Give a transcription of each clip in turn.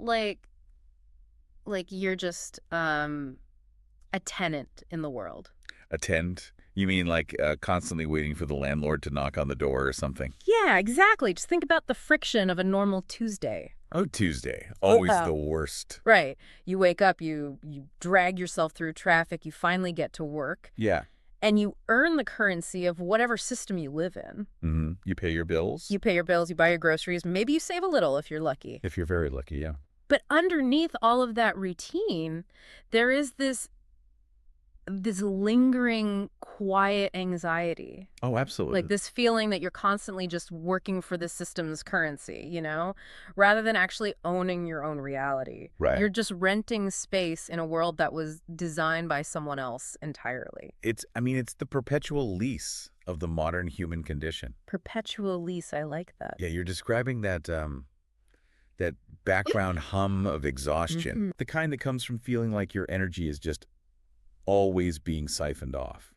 like you're just a tenant in the world. Attend? You mean like constantly waiting for the landlord to knock on the door or something? Yeah, exactly. Just think about the friction of a normal Tuesday. Oh, Tuesday. Always the worst. Right. You wake up, you drag yourself through traffic, you finally get to work, Yeah. and you earn the currency of whatever system you live in. Mm-hmm. You pay your bills? You pay your bills, you buy your groceries, maybe you save a little if you're lucky. If you're very lucky, yeah. But underneath all of that routine, there is this lingering, quiet anxiety. Oh, absolutely. Like this feeling that you're constantly just working for the system's currency, rather than actually owning your own reality. Right. You're just renting space in a world that was designed by someone else entirely. It's the perpetual lease of the modern human condition. Perpetual lease, I like that. Yeah, you're describing that background hum of exhaustion, the kind that comes from feeling like your energy is just always being siphoned off,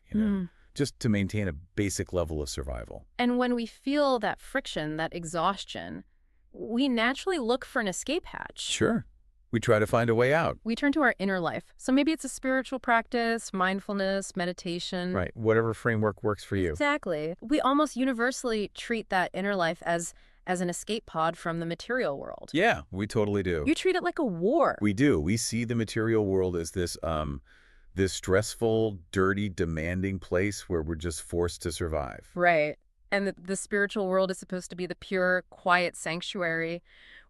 just to maintain a basic level of survival. And when we feel that friction, that exhaustion, we naturally look for an escape hatch. Sure. We try to find a way out. We turn to our inner life. So maybe it's a spiritual practice, mindfulness, meditation. Right. Whatever framework works for you. Exactly. We almost universally treat that inner life as an escape pod from the material world. Yeah, we totally do. You treat it like a war. We do. We see the material world as this stressful, dirty, demanding place where we're just forced to survive. Right. And the spiritual world is supposed to be the pure, quiet sanctuary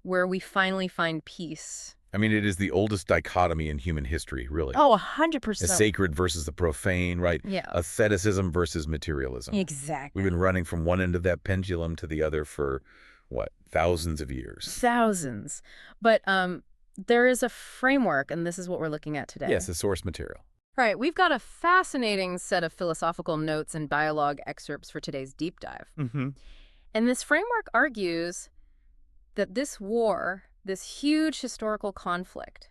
where we finally find peace. It is the oldest dichotomy in human history, really. Oh, 100%. The sacred versus the profane, right? Yeah. Asceticism versus materialism. Exactly. We've been running from one end of that pendulum to the other for, thousands of years. Thousands. But there is a framework, and this is what we're looking at today. Yes, the source material. Right. We've got a fascinating set of philosophical notes and dialogue excerpts for today's deep dive. Mm-hmm. And this framework argues that this war, this huge historical conflict,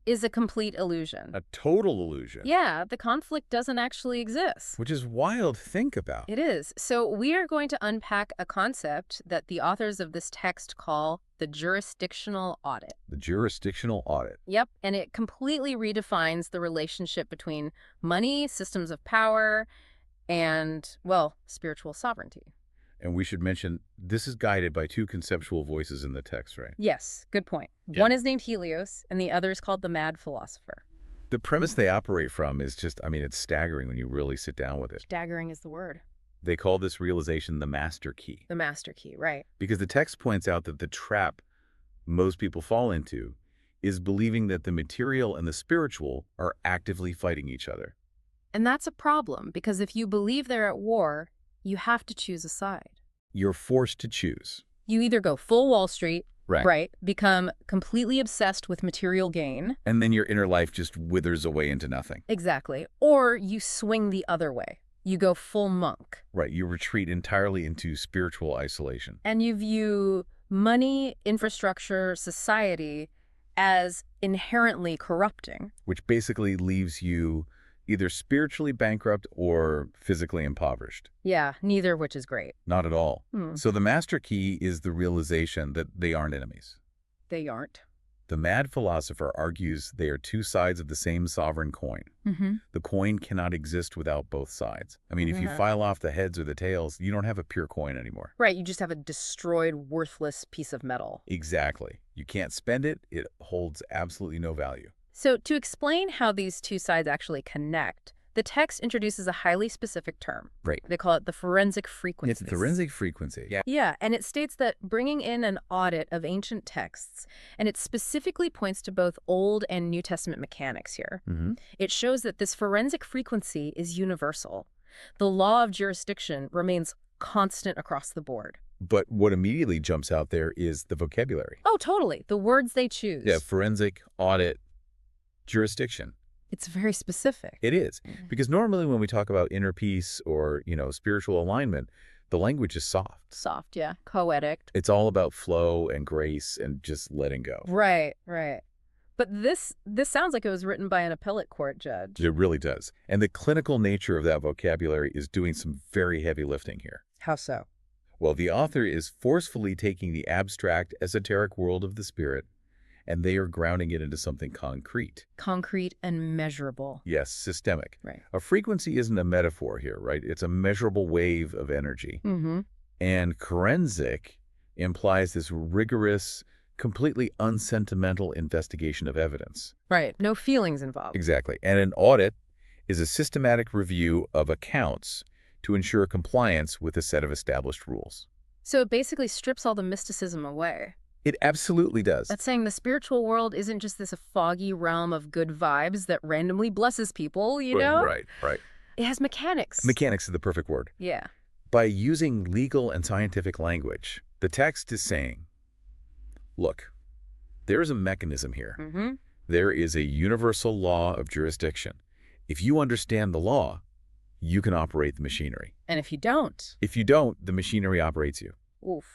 is a complete illusion. A total illusion. Yeah, the conflict doesn't actually exist. Which is wild to think about. It is. So we are going to unpack a concept that the authors of this text call the jurisdictional audit. The jurisdictional audit. Yep, and it completely redefines the relationship between money, systems of power, and, spiritual sovereignty. And we should mention, this is guided by two conceptual voices in the text, right? Yes, good point. Yeah. One is named Helios, and the other is called the Mad Philosopher. The premise they operate from is just, it's staggering when you really sit down with it. Staggering is the word. They call this realization the master key. The master key, right. Because the text points out that the trap most people fall into is believing that the material and the spiritual are actively fighting each other. And that's a problem, because if you believe they're at war, you have to choose a side. You're forced to choose. You either go full Wall Street, right, become completely obsessed with material gain. And then your inner life just withers away into nothing. Exactly. Or you swing the other way. You go full monk. Right, you retreat entirely into spiritual isolation. And you view money, infrastructure, society as inherently corrupting. Which basically leaves you either spiritually bankrupt or physically impoverished. Yeah, neither of which is great. Not at all. So the master key is the realization that they aren't enemies. They aren't. The mad philosopher argues they are two sides of the same sovereign coin. The coin cannot exist without both sides. If you file off the heads or the tails, you don't have a pure coin anymore. Right, you just have a destroyed, worthless piece of metal. Exactly. You can't spend it. It holds absolutely no value. So to explain how these two sides actually connect, the text introduces a highly specific term. Right. They call it the forensic frequency. It's the forensic frequency. Yeah. Yeah, and it states that bringing in an audit of ancient texts, and it specifically points to both Old and New Testament mechanics here. It shows that this forensic frequency is universal. The law of jurisdiction remains constant across the board. But what immediately jumps out there is the vocabulary. Oh, totally. The words they choose. Yeah, forensic, audit, jurisdiction. It's very specific. It is. Because normally when we talk about inner peace or, spiritual alignment, the language is soft. Soft, yeah. Poetic. It's all about flow and grace and just letting go. Right. But this sounds like it was written by an appellate court judge. It really does. And the clinical nature of that vocabulary is doing some very heavy lifting here. How so? Well, the author is forcefully taking the abstract, esoteric world of the spirit and they are grounding it into something concrete. Concrete and measurable. Yes, systemic. Right. A frequency isn't a metaphor here, right? It's a measurable wave of energy. Mm-hmm. And forensic implies this rigorous, completely unsentimental investigation of evidence. Right. No feelings involved. Exactly. And an audit is a systematic review of accounts to ensure compliance with a set of established rules. So it basically strips all the mysticism away. It absolutely does. That's saying the spiritual world isn't just this foggy realm of good vibes that randomly blesses people, you know? Right. It has mechanics. Mechanics is the perfect word. Yeah. By using legal and scientific language, the text is saying, look, there is a mechanism here. Mm-hmm. There is a universal law of jurisdiction. If you understand the law, you can operate the machinery. And if you don't? If you don't, the machinery operates you. Oof.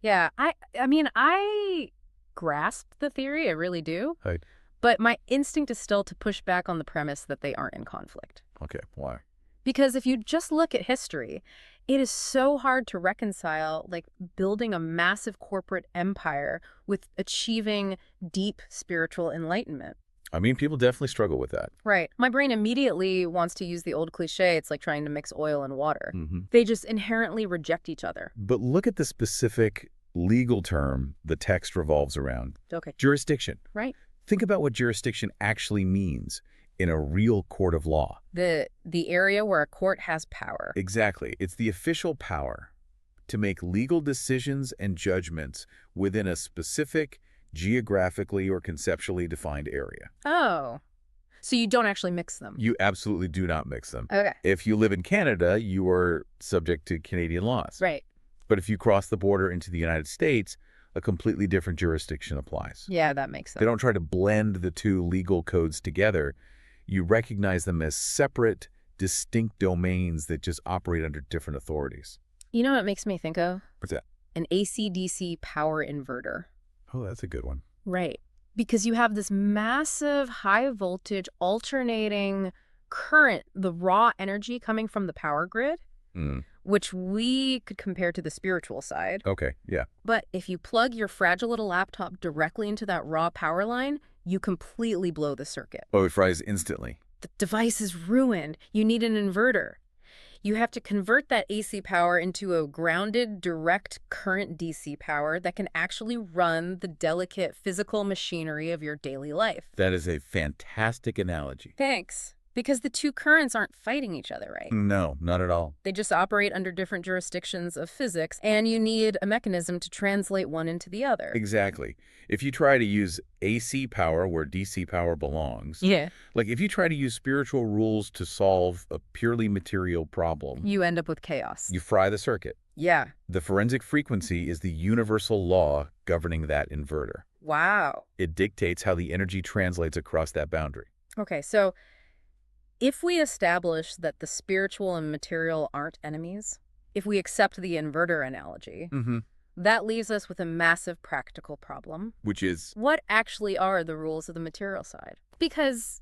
Yeah, I mean, I grasp the theory, I really do. Right. But my instinct is still to push back on the premise that they aren't in conflict. Okay, why? Because if you just look at history, it is so hard to reconcile, like, building a massive corporate empire with achieving deep spiritual enlightenment. I mean, people definitely struggle with that. Right. My brain immediately wants to use the old cliche, it's like trying to mix oil and water. Mm-hmm. They just inherently reject each other. But look at the specific legal term the text revolves around. Okay. Jurisdiction. Right. Think about what jurisdiction actually means in a real court of law. The area where a court has power. Exactly. It's the official power to make legal decisions and judgments within a specific, geographically or conceptually defined area. Oh. So you don't actually mix them? You absolutely do not mix them. Okay. If you live in Canada, you are subject to Canadian laws. Right. But if you cross the border into the United States, a completely different jurisdiction applies. Yeah, that makes sense. They don't try to blend the two legal codes together. You recognize them as separate, distinct domains that just operate under different authorities. You know what it makes me think of? What's that? An AC/DC power inverter. Oh, that's a good one. Right. Because you have this massive high voltage alternating current, the raw energy coming from the power grid, which we could compare to the spiritual side. Okay, yeah. But if you plug your fragile little laptop directly into that raw power line, you completely blow the circuit. Oh, it fries instantly. The device is ruined. You need an inverter. You have to convert that AC power into a grounded, direct current DC power that can actually run the delicate physical machinery of your daily life. That is a fantastic analogy. Thanks. Because the two currents aren't fighting each other, right? No, not at all. They just operate under different jurisdictions of physics, and you need a mechanism to translate one into the other. Exactly. If you try to use AC power where DC power belongs, Yeah. like if you try to use spiritual rules to solve a purely material problem, You end up with chaos. you fry the circuit. Yeah. The forensic frequency is the universal law governing that inverter. Wow. It dictates how the energy translates across that boundary. Okay, so if we establish that the spiritual and material aren't enemies, if we accept the inverter analogy, that leaves us with a massive practical problem. Which is? What actually are the rules of the material side? Because,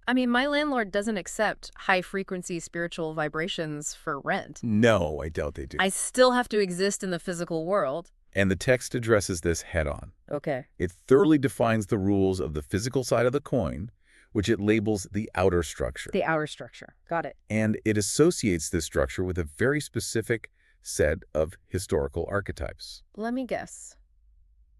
I mean, my landlord doesn't accept high-frequency spiritual vibrations for rent. No, I doubt they do. I still have to exist in the physical world. And the text addresses this head-on. Okay. It thoroughly defines the rules of the physical side of the coin, which it labels the outer structure. The outer structure. Got it. And it associates this structure with a very specific set of historical archetypes. Let me guess.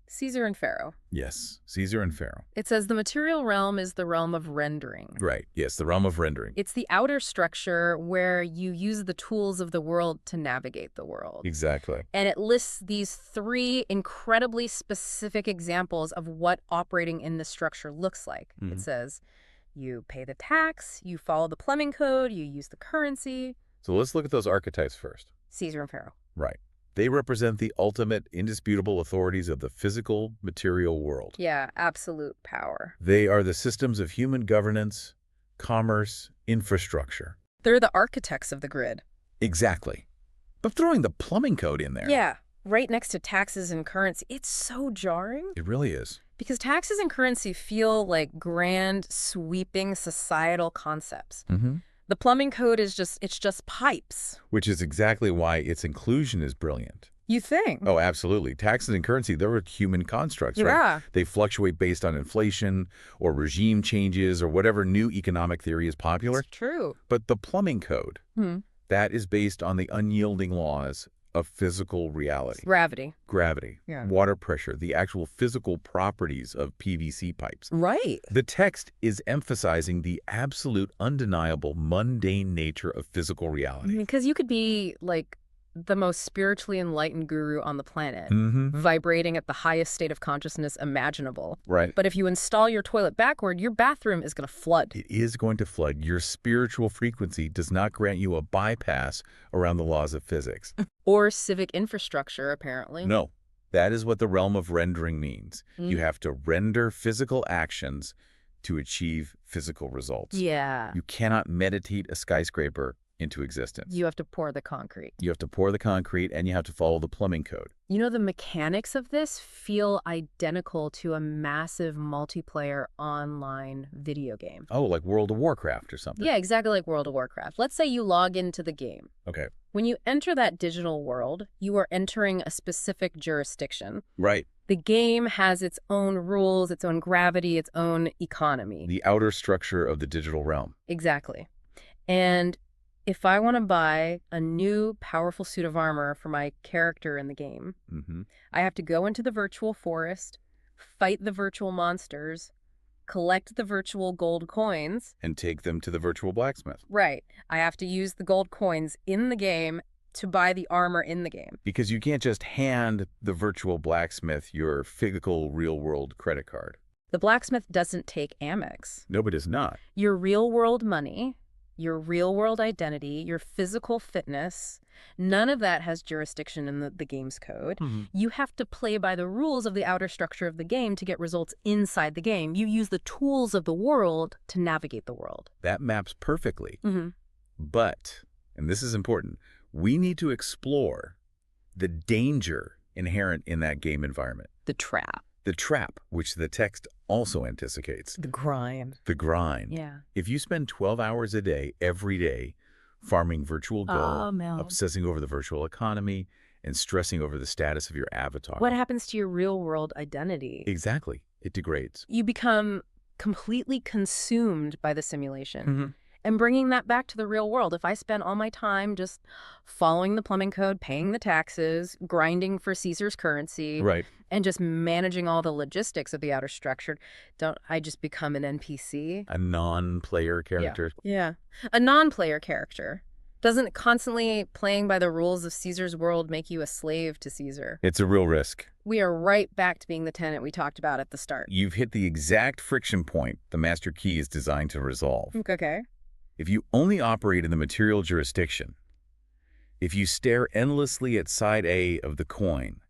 Caesar and Pharaoh. Yes, Caesar and Pharaoh. It says the material realm is the realm of rendering. Right, yes, the realm of rendering. It's the outer structure where you use the tools of the world to navigate the world. Exactly. And it lists these three incredibly specific examples of what operating in this structure looks like. It says you pay the tax, you follow the plumbing code, you use the currency. So let's look at those archetypes first. Caesar and Pharaoh. Right. They represent the ultimate, indisputable authorities of the physical, material world. Yeah, absolute power. They are the systems of human governance, commerce, infrastructure. They're the architects of the grid. Exactly. But throwing the plumbing code in there. Yeah, right next to taxes and currency. It's so jarring. It really is. Because taxes and currency feel like grand, sweeping societal concepts. The plumbing code is just pipes. Which is exactly why its inclusion is brilliant. You think? Oh, absolutely. Taxes and currency, they're human constructs, right? Yeah. They fluctuate based on inflation or regime changes or whatever new economic theory is popular. It's true. But the plumbing code, Hmm. that is based on the unyielding laws of physical reality. Gravity. Gravity, Yeah. water pressure, the actual physical properties of PVC pipes. Right. The text is emphasizing the absolute, undeniable, mundane nature of physical reality. Because you could be like the most spiritually enlightened guru on the planet, vibrating at the highest state of consciousness imaginable. Right. But if you install your toilet backward, your bathroom is going to flood. It is going to flood. Your spiritual frequency does not grant you a bypass around the laws of physics. Or civic infrastructure, apparently. No, that is what the realm of rendering means. You have to render physical actions to achieve physical results. Yeah. You cannot meditate a skyscraper into existence. You have to pour the concrete. You have to pour the concrete, and you have to follow the plumbing code. You know, the mechanics of this feel identical to a massive multiplayer online video game. Oh, like World of Warcraft or something. Yeah, exactly like World of Warcraft. Let's say you log into the game. Okay. When you enter that digital world, you are entering a specific jurisdiction. Right. The game has its own rules, its own gravity, its own economy. The outer structure of the digital realm. Exactly. And if I want to buy a new powerful suit of armor for my character in the game, I have to go into the virtual forest, fight the virtual monsters, collect the virtual gold coins. And take them to the virtual blacksmith. Right. I have to use the gold coins in the game to buy the armor in the game. Because you can't just hand the virtual blacksmith your physical real-world credit card. The blacksmith doesn't take Amex. No, it is not. Your real-world money, your real-world identity, your physical fitness, none of that has jurisdiction in the game's code. You have to play by the rules of the outer structure of the game to get results inside the game. You use the tools of the world to navigate the world. That maps perfectly. But, and this is important, we need to explore the danger inherent in that game environment. The trap. The trap, which the text also anticipates. The grind. The grind. Yeah. If you spend 12 hours a day, every day, farming virtual gold, obsessing over the virtual economy, and stressing over the status of your avatar. What happens to your real-world identity? Exactly. It degrades. You become completely consumed by the simulation. And bringing that back to the real world, if I spend all my time just following the plumbing code, paying the taxes, grinding for Caesar's currency, Right. and just managing all the logistics of the outer structure, don't I just become an NPC? A non-player character. Yeah. A non-player character. Doesn't constantly playing by the rules of Caesar's world make you a slave to Caesar? It's a real risk. We are right back to being the tenant we talked about at the start. You've hit the exact friction point the master key is designed to resolve. Okay. If you only operate in the material jurisdiction, if you stare endlessly at side A of the coin,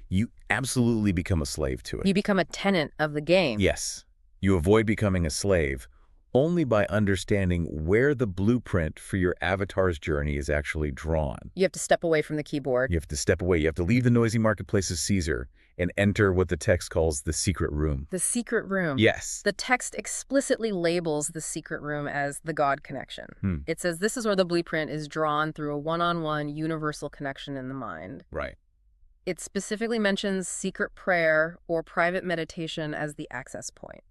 you absolutely become a slave to it. You become a tenant of the game. Yes. You avoid becoming a slave only by understanding where the blueprint for your avatar's journey is actually drawn. You have to step away from the keyboard. You have to step away. You have to leave the noisy marketplace of Caesar and enter what the text calls the secret room. The secret room. Yes. The text explicitly labels the secret room as the God connection. It says this is where the blueprint is drawn through a one-on-one universal connection in the mind. Right. It specifically mentions secret prayer or private meditation as the access point.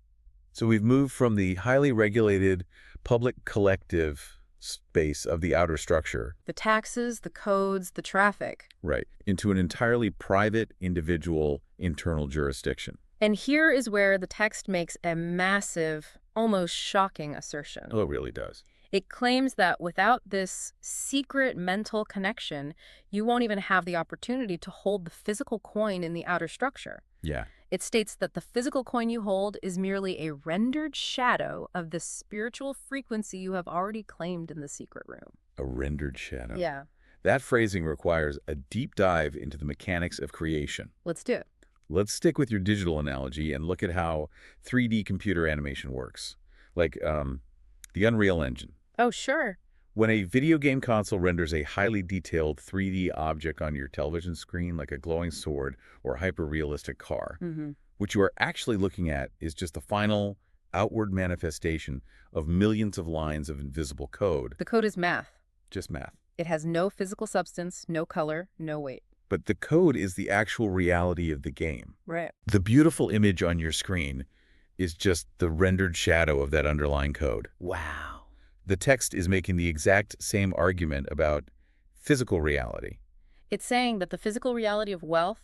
So we've moved from the highly regulated public collective space of the outer structure. The taxes, the codes, the traffic. Right. Into an entirely private, individual, internal jurisdiction. And here is where the text makes a massive, almost shocking assertion. Oh, it really does. It claims that without this secret mental connection, you won't even have the opportunity to hold the physical coin in the outer structure. Yeah. It states that the physical coin you hold is merely a rendered shadow of the spiritual frequency you have already claimed in the secret room. A rendered shadow. Yeah. That phrasing requires a deep dive into the mechanics of creation. Let's do it. Let's stick with your digital analogy and look at how 3D computer animation works. Like the Unreal Engine. Oh, sure. When a video game console renders a highly detailed 3D object on your television screen, like a glowing sword or a hyper-realistic car, what you are actually looking at is just the final outward manifestation of millions of lines of invisible code. The code is math. Just math. It has no physical substance, no color, no weight. But the code is the actual reality of the game. Right. The beautiful image on your screen is just the rendered shadow of that underlying code. Wow. The text is making the exact same argument about physical reality. It's saying that the physical reality of wealth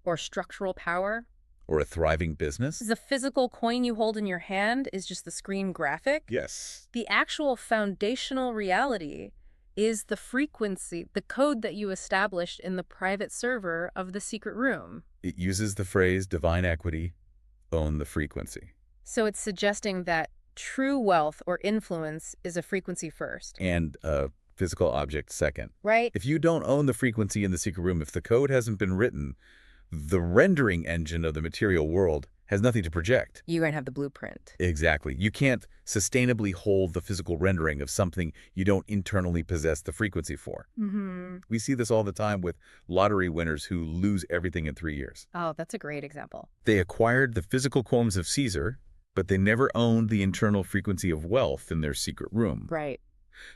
or structural power Or a thriving business? is the physical coin you hold in your hand is just the screen graphic. Yes. The actual foundational reality is the frequency, the code that you established in the private server of the secret room. It uses the phrase divine equity, own the frequency. So it's suggesting that true wealth or influence is a frequency first. And a physical object second. Right? If you don't own the frequency in the secret room, if the code hasn't been written, the rendering engine of the material world has nothing to project. You're going to have the blueprint. Exactly. You can't sustainably hold the physical rendering of something you don't internally possess the frequency for. We see this all the time with lottery winners who lose everything in 3 years. Oh, that's a great example. They acquired the physical coins of Caesar, but they never owned the internal frequency of wealth in their secret room. Right.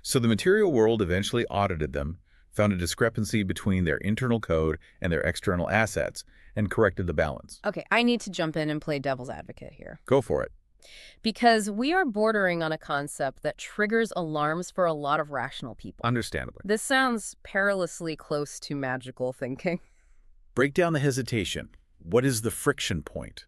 So the material world eventually audited them, found a discrepancy between their internal code and their external assets, and corrected the balance. Okay, I need to jump in and play devil's advocate here. Go for it. Because we are bordering on a concept that triggers alarms for a lot of rational people. Understandably. This sounds perilously close to magical thinking. Break down the hesitation. What is the friction point?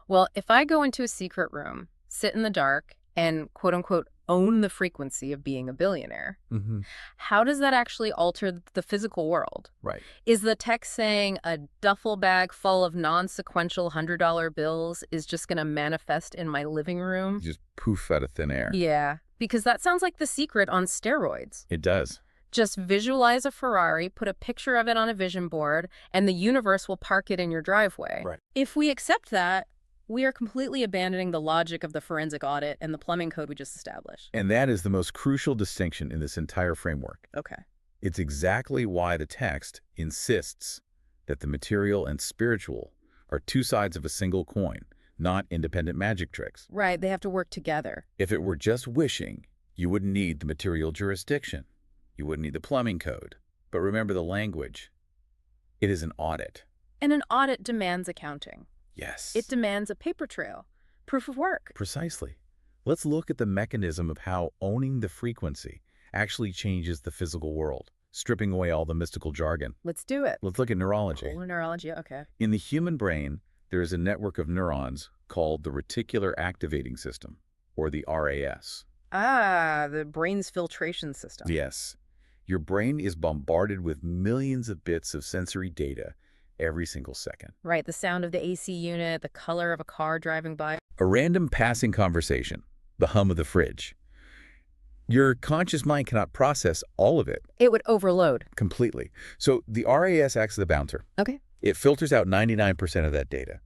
Well, if I go into a secret room, sit in the dark, and quote-unquote own the frequency of being a billionaire, how does that actually alter the physical world? Right. Is the text saying a duffel bag full of non-sequential $100 bills is just going to manifest in my living room? Just poof out of thin air. Yeah, because that sounds like The Secret on steroids. It does. Just visualize a Ferrari, put a picture of it on a vision board, and the universe will park it in your driveway. Right. If we accept that, we are completely abandoning the logic of the forensic audit and the plumbing code we just established. And that is the most crucial distinction in this entire framework. Okay. It's exactly why the text insists that the material and spiritual are two sides of a single coin, not independent magic tricks. Right, they have to work together. If it were just wishing, you wouldn't need the material jurisdiction. You wouldn't need the plumbing code. But remember the language. It is an audit. And an audit demands accounting. Yes. It demands a paper trail, proof of work. Precisely. Let's look at the mechanism of how owning the frequency actually changes the physical world, stripping away all the mystical jargon. Let's do it. Let's look at neurology. Cool neurology, okay. In the human brain, there is a network of neurons called the reticular activating system, or the RAS. Ah, the brain's filtration system. Yes. Your brain is bombarded with millions of bits of sensory data every single second. Right, the sound of the AC unit, the color of a car driving by. A random passing conversation, the hum of the fridge. Your conscious mind cannot process all of it. It would overload. Completely. So the RAS acts as a bouncer. Okay. It filters out 99% of that data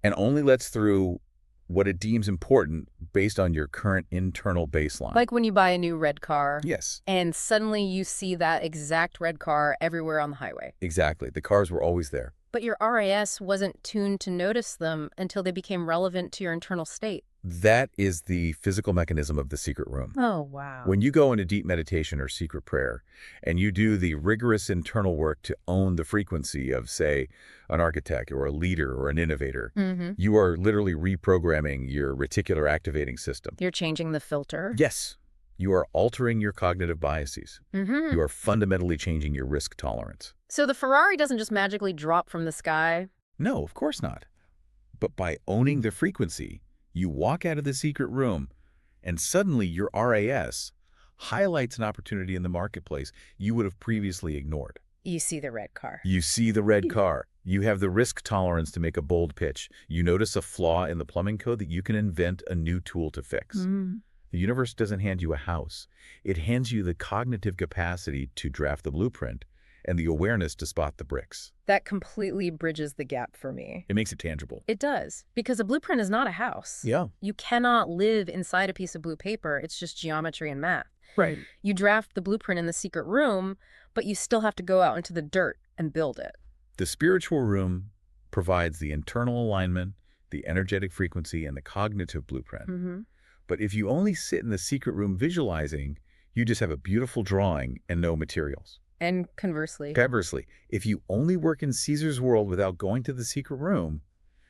and only lets through what it deems important based on your current internal baseline. Like when you buy a new red car. Yes. And suddenly you see that exact red car everywhere on the highway. Exactly. The cars were always there. But your RAS wasn't tuned to notice them until they became relevant to your internal state. That is the physical mechanism of the secret room. Oh, wow. When you go into deep meditation or secret prayer, and you do the rigorous internal work to own the frequency of, say, an architect or a leader or an innovator, you are literally reprogramming your reticular activating system. You're changing the filter. Yes. You are altering your cognitive biases. You are fundamentally changing your risk tolerance. So the Ferrari doesn't just magically drop from the sky? No, of course not. But by owning the frequency, you walk out of the secret room, and suddenly your RAS highlights an opportunity in the marketplace you would have previously ignored. You see the red car. You see the red car. You have the risk tolerance to make a bold pitch. You notice a flaw in the plumbing code that you can invent a new tool to fix. The universe doesn't hand you a house. It hands you the cognitive capacity to draft the blueprint and the awareness to spot the bricks. That completely bridges the gap for me. It makes it tangible. It does, because a blueprint is not a house. Yeah. You cannot live inside a piece of blue paper. It's just geometry and math. Right. You draft the blueprint in the secret room, but you still have to go out into the dirt and build it. The spiritual room provides the internal alignment, the energetic frequency, and the cognitive blueprint. But if you only sit in the secret room visualizing, you just have a beautiful drawing and no materials. And conversely. Conversely, if you only work in Caesar's world without going to the secret room,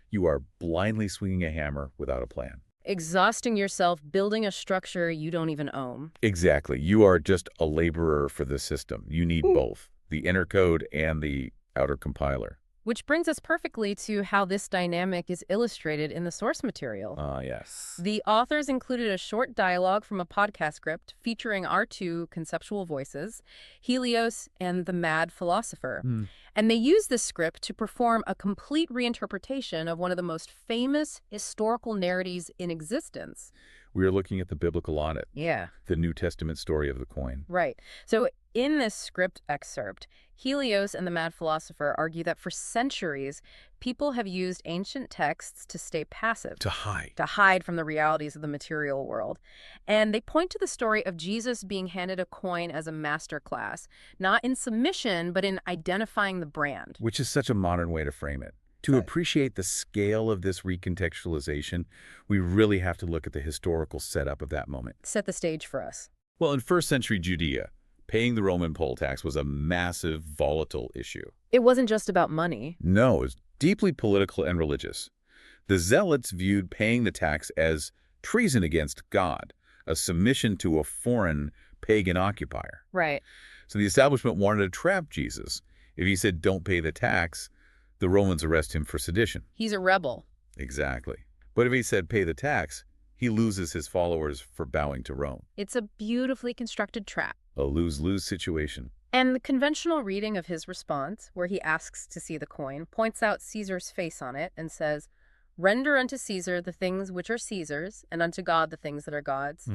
you are blindly swinging a hammer without a plan. Exhausting yourself building a structure you don't even own. Exactly. You are just a laborer for the system. You need both, the inner code and the outer compiler. Which brings us perfectly to how this dynamic is illustrated in the source material. Yes. The authors included a short dialogue from a podcast script featuring our two conceptual voices, Helios and the Mad Philosopher. And they used this script to perform a complete reinterpretation of one of the most famous historical narratives in existence. We are looking at the biblical audit. Yeah. The New Testament story of the coin. Right. So in this script excerpt, Helios and the Mad Philosopher argue that for centuries, people have used ancient texts to stay passive. To hide. To hide from the realities of the material world. And they point to the story of Jesus being handed a coin as a master class, not in submission, but in identifying the brand. Which is such a modern way to frame it. To appreciate the scale of this recontextualization, we really have to look at the historical setup of that moment. Set the stage for us. Well, in first century Judea, paying the Roman poll tax was a massive, volatile issue. It wasn't just about money. No, it was deeply political and religious. The Zealots viewed paying the tax as treason against God, a submission to a foreign pagan occupier. Right. So the establishment wanted to trap Jesus. If he said, don't pay the tax, the Romans arrest him for sedition. He's a rebel. Exactly. But if he said pay the tax, he loses his followers for bowing to Rome. It's a beautifully constructed trap. A lose-lose situation. And the conventional reading of his response, where he asks to see the coin, points out Caesar's face on it and says, "Render unto Caesar the things which are Caesar's, and unto God the things that are God's."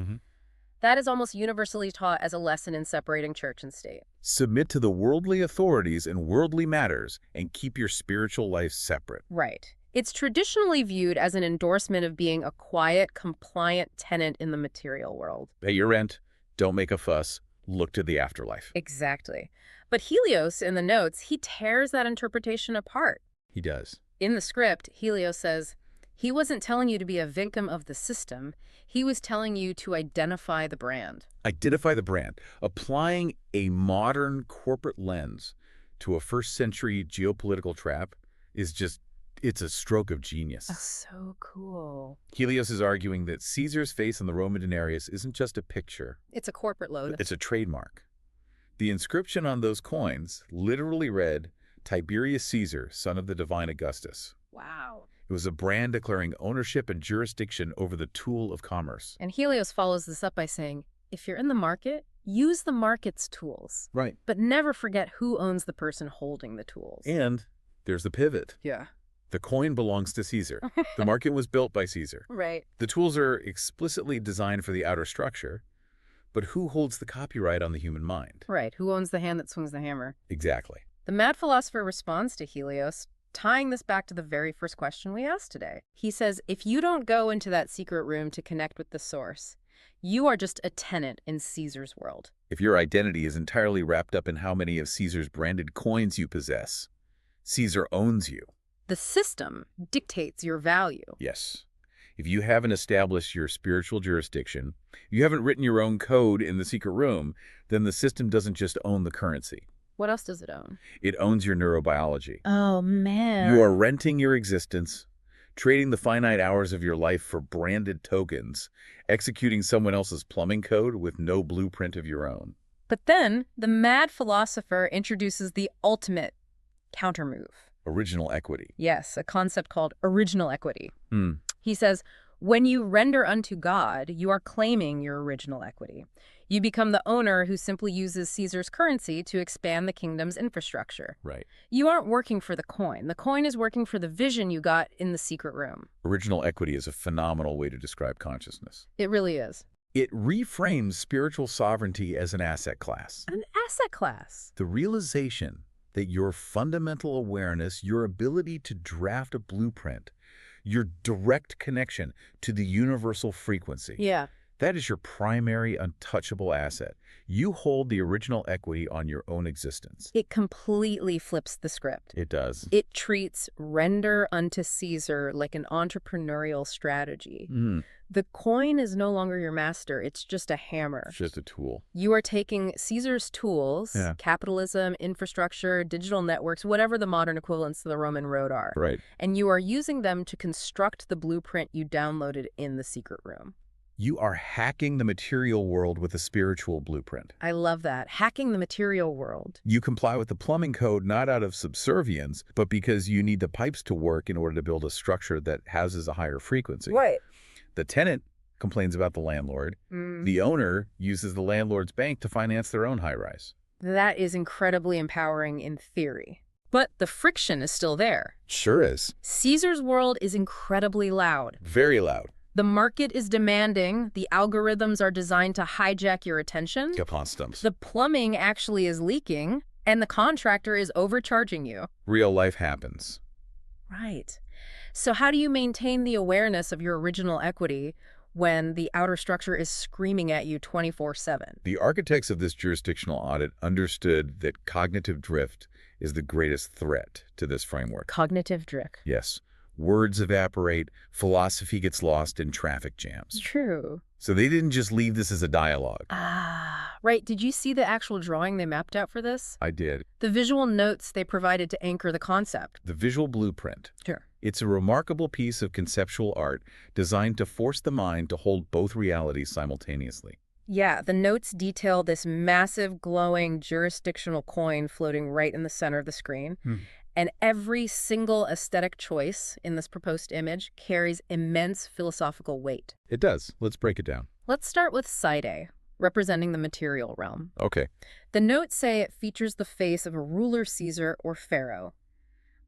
That is almost universally taught as a lesson in separating church and state. Submit to the worldly authorities and worldly matters and keep your spiritual life separate. Right. It's traditionally viewed as an endorsement of being a quiet, compliant tenant in the material world. Pay your rent, don't make a fuss, look to the afterlife. Exactly. But Helios, in the notes, he tears that interpretation apart. He does. In the script, Helios says, he wasn't telling you to be a victim of the system. He was telling you to identify the brand. Identify the brand. Applying a modern corporate lens to a first-century geopolitical trap is just, it's a stroke of genius. Oh, so cool. Helios is arguing that Caesar's face on the Roman denarius isn't just a picture. It's a corporate load. It's a trademark. The inscription on those coins literally read, Tiberius Caesar, son of the divine Augustus. Wow. It was a brand declaring ownership and jurisdiction over the tool of commerce. And Helios follows this up by saying, if you're in the market, use the market's tools. Right. But never forget who owns the person holding the tools. And there's the pivot. Yeah. The coin belongs to Caesar. The market was built by Caesar. Right. The tools are explicitly designed for the outer structure, but who holds the copyright on the human mind? Right. Who owns the hand that swings the hammer? Exactly. The Mad Philosopher responds to Helios, tying this back to the very first question we asked today. He says, if you don't go into that secret room to connect with the source, you are just a tenant in Caesar's world. If your identity is entirely wrapped up in how many of Caesar's branded coins you possess, Caesar owns you. The system dictates your value. Yes. If you haven't established your spiritual jurisdiction, you haven't written your own code in the secret room, then the system doesn't just own the currency. What else does it own? It owns your neurobiology. Oh, man. You are renting your existence, trading the finite hours of your life for branded tokens, executing someone else's plumbing code with no blueprint of your own. But then, the Mad Philosopher introduces the ultimate countermove. Original equity. Yes, a concept called original equity. He says, when you render unto God, you are claiming your original equity. You become the owner who simply uses Caesar's currency to expand the kingdom's infrastructure. Right. You aren't working for the coin. The coin is working for the vision you got in the secret room. Original equity is a phenomenal way to describe consciousness. It really is. It reframes spiritual sovereignty as an asset class. An asset class. The realization that your fundamental awareness, your ability to draft a blueprint, your direct connection to the universal frequency. Yeah. That is your primary untouchable asset. You hold the original equity on your own existence. It completely flips the script. It does. It treats render unto Caesar like an entrepreneurial strategy. The coin is no longer your master, it's just a hammer. It's just a tool. You are taking Caesar's tools, capitalism, infrastructure, digital networks, whatever the modern equivalents to the Roman road are. Right. And you are using them to construct the blueprint you downloaded in the secret room. You are hacking the material world with a spiritual blueprint. I love that. Hacking the material world. You comply with the plumbing code not out of subservience, but because you need the pipes to work in order to build a structure that houses a higher frequency. Right. The tenant complains about the landlord. The owner uses the landlord's bank to finance their own high-rise. That is incredibly empowering in theory. But the friction is still there. Sure is. Caesar's world is incredibly loud. Very loud. The market is demanding. The algorithms are designed to hijack your attention. Caponstumps. The plumbing actually is leaking, and the contractor is overcharging you. Real life happens. Right. So how do you maintain the awareness of your original equity when the outer structure is screaming at you 24/7? The architects of this jurisdictional audit understood that cognitive drift is the greatest threat to this framework. Cognitive drift. Yes. Words evaporate, philosophy gets lost in traffic jams. True. So they didn't just leave this as a dialogue. Right. Did you see the actual drawing they mapped out for this? I did. The visual notes they provided to anchor the concept. The visual blueprint. Sure. It's a remarkable piece of conceptual art designed to force the mind to hold both realities simultaneously. Yeah, the notes detail this massive, glowing, jurisdictional coin floating right in the center of the screen. And every single aesthetic choice in this proposed image carries immense philosophical weight. It does. Let's break it down. Let's start with side A, representing the material realm. Okay. The notes say it features the face of a ruler, Caesar, or pharaoh.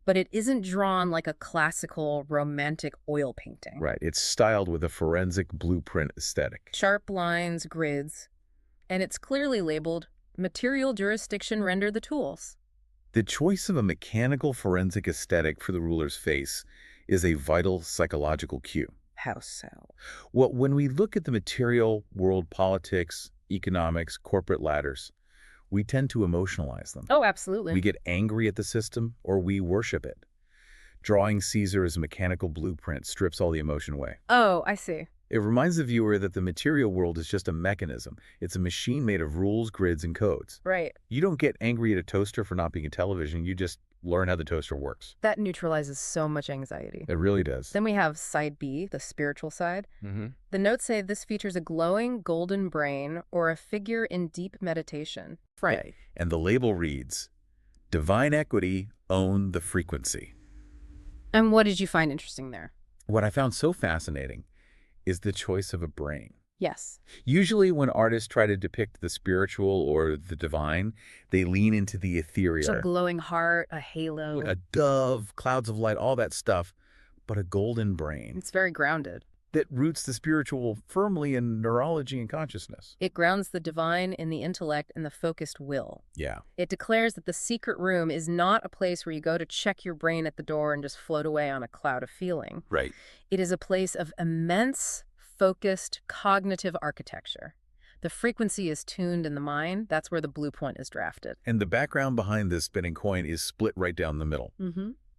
But it isn't drawn like a classical, romantic oil painting. Right. It's styled with a forensic blueprint aesthetic. Sharp lines, grids. And it's clearly labeled, Material Jurisdiction Render the Tools. The choice of a mechanical forensic aesthetic for the ruler's face is a vital psychological cue. How so? Well, when we look at the material world politics, economics, corporate ladders, we tend to emotionalize them. Oh, absolutely. We get angry at the system or we worship it. Drawing Caesar as a mechanical blueprint strips all the emotion away. Oh, I see. It reminds the viewer that the material world is just a mechanism. It's a machine made of rules, grids, and codes. Right. You don't get angry at a toaster for not being a television. You just learn how the toaster works. That neutralizes so much anxiety. It really does. Then we have side B, the spiritual side. The notes say this features a glowing golden brain or a figure in deep meditation. Right. And the label reads, Divine Equity, Own the Frequency. And what did you find interesting there? What I found so fascinating is the choice of a brain. Yes. Usually when artists try to depict the spiritual or the divine, they lean into the ethereal. So a glowing heart, a halo. A dove, clouds of light, all that stuff. But a golden brain It's very grounded. that roots the spiritual firmly in neurology and consciousness. It grounds the divine in the intellect and the focused will. Yeah. It declares that the secret room is not a place where you go to check your brain at the door and just float away on a cloud of feeling. Right. It is a place of immense, focused, cognitive architecture. The frequency is tuned in the mind. That's where the blueprint is drafted. And the background behind this spinning coin is split right down the middle.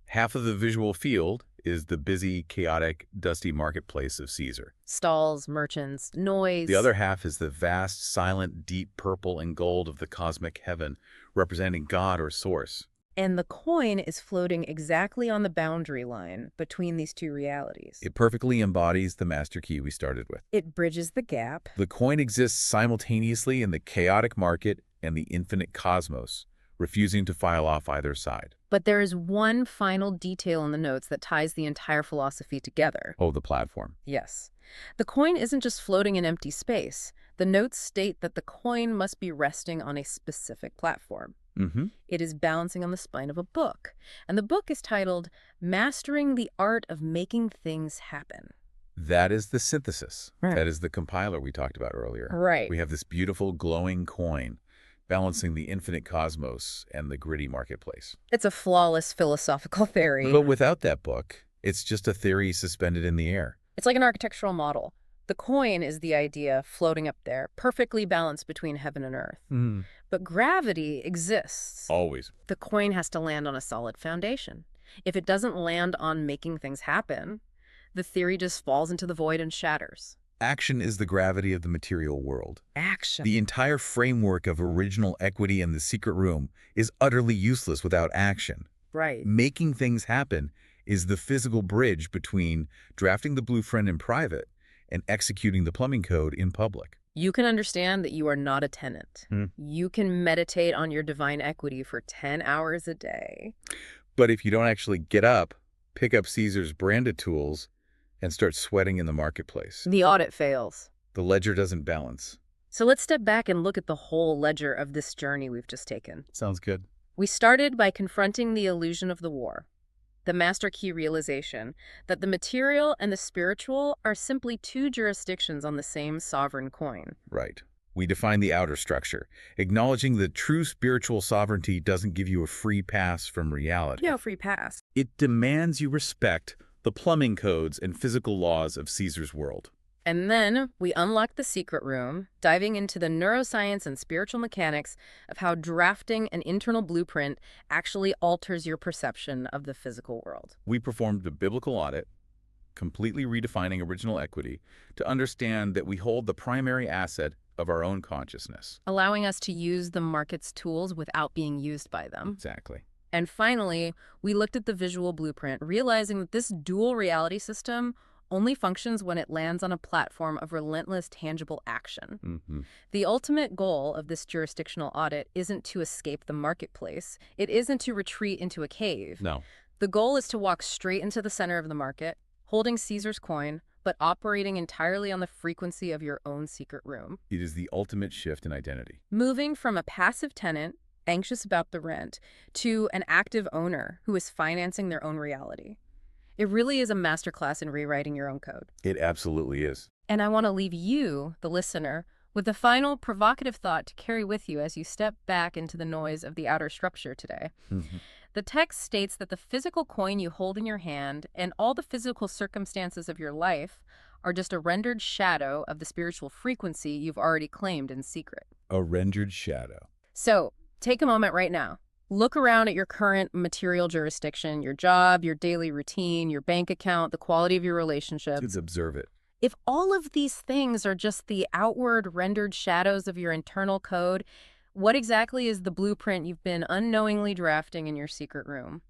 Half of the visual field is the busy, chaotic, dusty marketplace of Caesar. Stalls, merchants, noise. The other half is the vast, silent, deep purple and gold of the cosmic heaven, representing God or source. And the coin is floating exactly on the boundary line between these two realities. It perfectly embodies the master key we started with. It bridges the gap. The coin exists simultaneously in the chaotic market and the infinite cosmos, refusing to file off either side. But there is one final detail in the notes that ties the entire philosophy together. Oh, the platform. Yes. The coin isn't just floating in empty space. The notes state that the coin must be resting on a specific platform. It is balancing on the spine of a book. And the book is titled, Mastering the Art of Making Things Happen. That is the synthesis. Right. That is the compiler we talked about earlier. Right. We have this beautiful glowing coin balancing the infinite cosmos and the gritty marketplace. It's a flawless philosophical theory. But without that book, it's just a theory suspended in the air. It's like an architectural model. The coin is the idea floating up there, perfectly balanced between heaven and earth. Mm. But gravity exists. Always. The coin has to land on a solid foundation. If it doesn't land on making things happen, the theory just falls into the void and shatters. Action is the gravity of the material world. Action. The entire framework of original equity in the secret room is utterly useless without action. Right. Making things happen is the physical bridge between drafting the blueprint in private and executing the plumbing code in public. You can understand that you are not a tenant. You can meditate on your divine equity for 10 hours a day. But if you don't actually get up, pick up Caesar's branded tools, and start sweating in the marketplace, The audit fails. the ledger doesn't balance. So let's step back and look at the whole ledger of this journey we've just taken. Sounds good. We started by confronting the illusion of the war, the master key realization that the material and the spiritual are simply two jurisdictions on the same sovereign coin. Right. We define the outer structure, acknowledging that true spiritual sovereignty doesn't give you a free pass from reality. No free pass. It demands you respect the plumbing codes and physical laws of Caesar's world. And then we unlocked the secret room, diving into the neuroscience and spiritual mechanics of how drafting an internal blueprint actually alters your perception of the physical world. We performed a biblical audit, completely redefining original equity to understand that we hold the primary asset of our own consciousness. Allowing us to use the market's tools without being used by them. Exactly. And finally, we looked at the visual blueprint, realizing that this dual reality system only functions when it lands on a platform of relentless, tangible action. The ultimate goal of this jurisdictional audit isn't to escape the marketplace. It isn't to retreat into a cave. No. The goal is to walk straight into the center of the market, holding Caesar's coin, but operating entirely on the frequency of your own secret room. It is the ultimate shift in identity. Moving from a passive tenant, anxious about the rent, to an active owner who is financing their own reality. It really is a masterclass in rewriting your own code. It absolutely is. And I want to leave you, the listener, with a final provocative thought to carry with you as you step back into the noise of the outer structure today. The text states that the physical coin you hold in your hand and all the physical circumstances of your life are just a rendered shadow of the spiritual frequency you've already claimed in secret. A rendered shadow. So, take a moment right now. Look around at your current material jurisdiction, your job, your daily routine, your bank account, the quality of your relationships. Let's observe it. If all of these things are just the outward rendered shadows of your internal code, what exactly is the blueprint you've been unknowingly drafting in your secret room?